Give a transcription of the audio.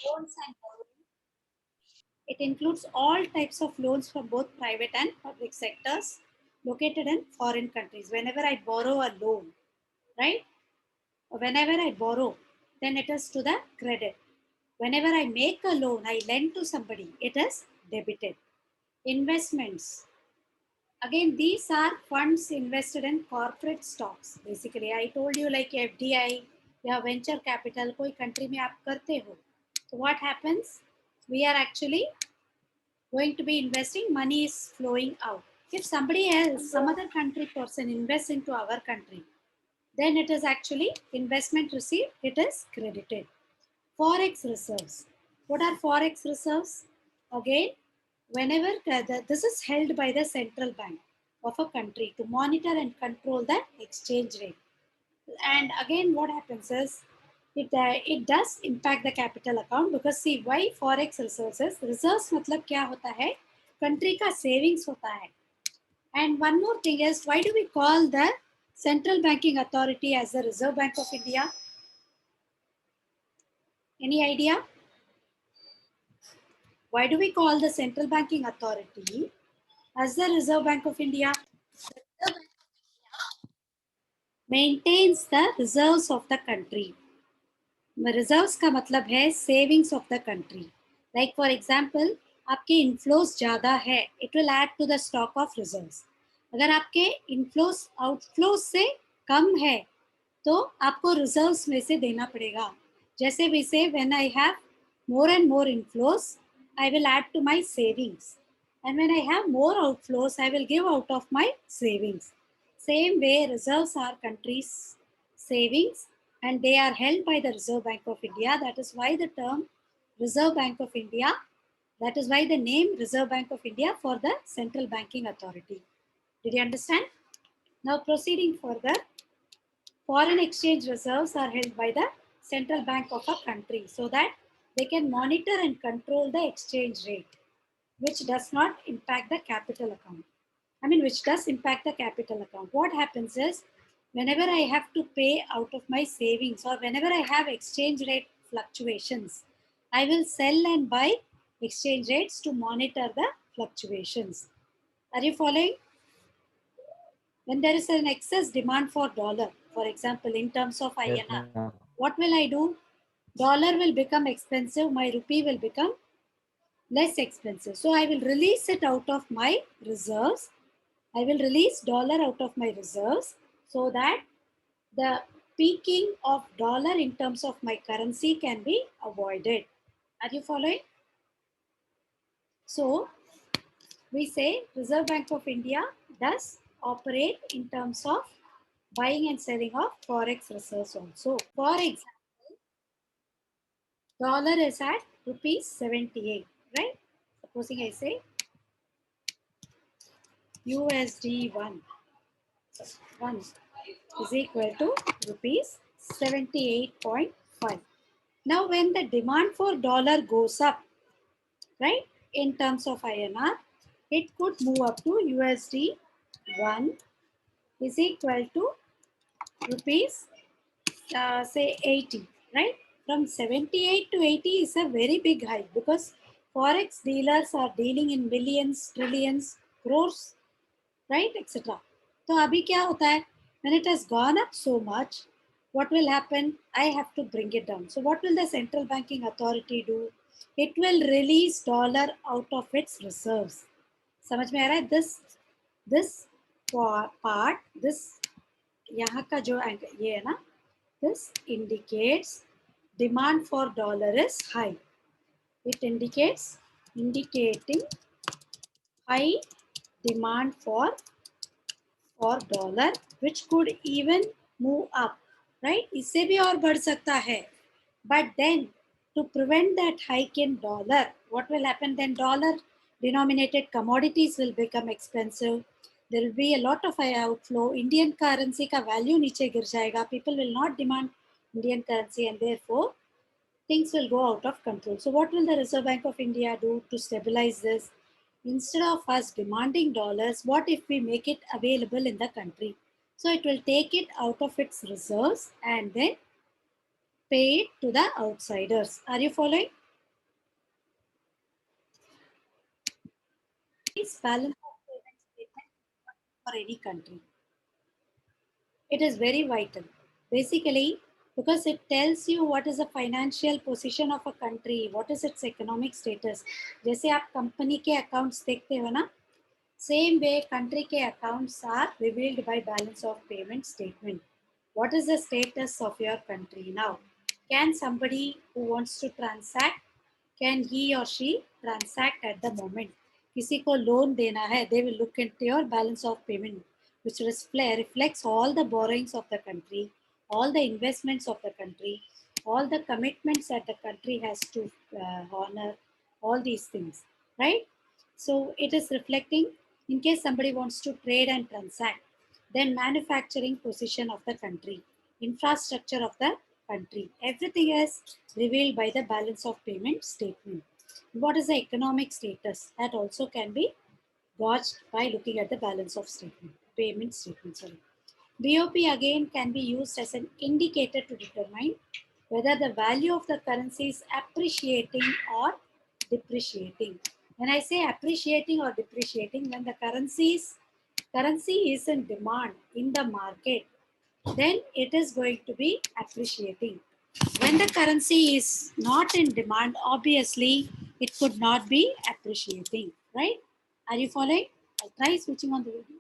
loans and borrowing. It includes all types of loans from both private and public sectors located in foreign countries. Whenever I borrow a loan, right? Whenever I borrow, then it is to the credit. Whenever I make a loan, I lend to somebody, it is debited. Investments. Again, these are funds invested in corporate stocks. Basically, I told you like FDI, या venture capital, कोई country में आप करते हो. So what happens? We are actually going to be investing, money is flowing out. If somebody else, some other country person invests into our country, then it is actually investment received, it is credited. Forex reserves. What are forex reserves? Again, whenever this is held by the central bank of a country to monitor and control the exchange rate. And again, what happens is it does impact the capital account, because see why forex reserves is, reserves मतलब क्या होता है, country का savings होता है. And one more thing is, why do we call the central banking authority as the Reserve Bank of India? Any idea? Why do we call the central banking authority as the Reserve Bank of India? Maintains the reserves of the country. Reserves का मतलब है savings of the country. Like for example, आपके inflows ज़्यादा है, it will add to the stock of reserves. अगर आपके inflows outflows से कम है, तो आपको reserves में से देना पड़ेगा. जैसे we say, when I have more and more inflows, I will add to my savings. And when I have more outflows, I will give out of my savings. Same way, reserves are country's savings, and they are held by the Reserve Bank of India. That is why the term Reserve Bank of India, that is why the name Reserve Bank of India for the central banking authority. Did you understand? Now proceeding further, foreign exchange reserves are held by the central bank of a country so that they can monitor and control the exchange rate, which does not impact the capital account. Which does impact the capital account. What happens is, whenever I have to pay out of my savings, or whenever I have exchange rate fluctuations, I will sell and buy exchange rates to monitor the fluctuations. Are you following? When there is an excess demand for dollar, for example, in terms of Yes, INR, ma'am. what will I do? Dollar will become expensive, my rupee will become less expensive. So I will release it out of my reserves. I will release dollar out of my reserves so that the peaking of dollar in terms of my currency can be avoided. Are you following? So we say Reserve Bank of India does operate in terms of buying and selling of forex reserves also. For example, dollar is at rupees 78, right? Supposing I say USD 1 is equal to rupees 78.5. Now, when the demand for dollar goes up, right, in terms of INR, it could move up to USD 1 is equal to rupees, say 80, right? From 78 to 80 is a very big hike, because forex dealers are dealing in millions, trillions, crores, right, etc. So अभी क्या होता है? When it has gone up so much, what will happen? I have to bring it down. So what will the central banking authority do? It will release dollar out of its reserves. समझ में आ रहा है? This part, this यहाँ का जो ये है ना, this indicates demand for dollar is high. It indicating high demand for dollar, which could even move up, right? इससे भी और बढ़ सकता है. But then, to prevent that hike in dollar, what will happen then? Dollar denominated commodities will become expensive. There will be a lot of outflow. Indian currency का value नीचे गिर जाएगा. People will not demand Indian currency, and therefore things will go out of control. So what will the Reserve Bank of India do to stabilize this? Instead of us demanding dollars, what if we make it available in the country? So it will take it out of its reserves and then pay it to the outsiders. Are you following? is balance of payment statement for any country. It is very vital. Basically, because it tells you what is the financial position of a country, what is its economic status. जैसे आप company के accounts देखते हो ना, same way country के accounts are revealed by balance of payment statement. What is the status of your country now? Can somebody who wants to transact, can he or she transact at the moment? किसी को loan देना है, they will look into your balance of payment, which reflects all the borrowings of the country, all the investments of the country, all the commitments that the country has to honor, all these things, right? So it is reflecting in case somebody wants to trade and transact, then manufacturing position of the country, infrastructure of the country, everything is revealed by the balance of payment statement. What is the economic status? That also can be gauged by looking at the balance of statement, payment statement. Sorry. BOP again can be used as an indicator to determine whether the value of the currency is appreciating or depreciating. When I say appreciating or depreciating, when the currency is in demand in the market, then it is going to be appreciating. When the currency is not in demand, obviously it could not be appreciating, right? Are you following? I'll try switching on the video.